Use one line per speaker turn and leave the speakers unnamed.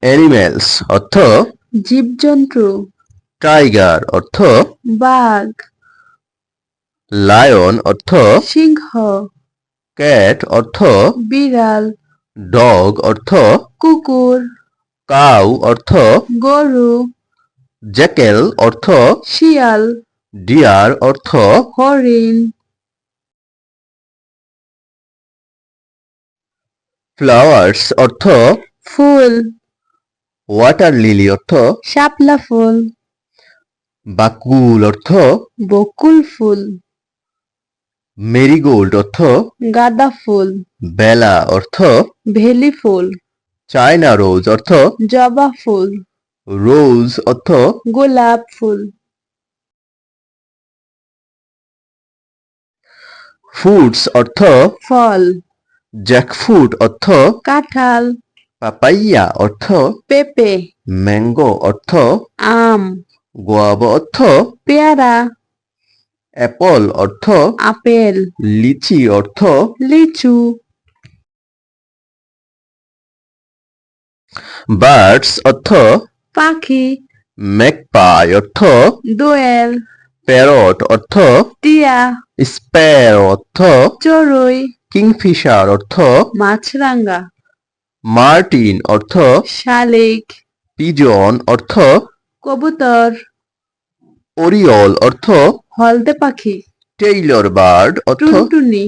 Animals অর্থ
জীবজন্তু।
Tiger অর্থ
বাঘ।
লায়ন অর্থ
সিংহ।
ক্যাট অর্থ
বিড়াল।
ডগ অর্থ
কুকুর।
কাউ অর্থ
গরু।
জ্যাকেল অর্থ
শিয়াল।
ডিয়ার অর্থ
হরিণ।
ফ্লাওয়ার্স অর্থ
ফুল।
ওয়াটার লিলি অর্থ
শাপলা ফুল।
বাকুল অর্থ
বকুল ফুল।
মেরিগোল্ড অর্থ
গাঁদা ফুল।
বেলা অর্থ
ভেলি ফুল।
চায়না রোজ অর্থ
জবা ফুল।
রোজ অর্থ
গোলাপ ফুল।
ফ্রুটস অর্থ
ফল।
জ্যাকফ্রুট অর্থ
কাঁঠাল।
পাপাইয়া অর্থ
পেঁপে।
ম্যাঙ্গো অর্থ
আম।
গোয়াবা অর্থ
পেয়ারা।
অ্যাপল অর্থ
আপেল।
লিচি অর্থ
লিচু।
বার্ডস অর্থ
পাখি।
ম্যাকপাই অর্থ
দোয়েল।
প্যারট অর্থ
টিয়া।
স্প্যারো অর্থ
চড়ুই।
কিংফিশার অর্থ
মাছরাঙা।
মার্টিন অর্থ
শালিক।
পিজন অর্থ
কবুতর।
ওরিওল অর্থ
হলদে পাখি।
টেইলর বার্ড অর্থ
টুনটুনি।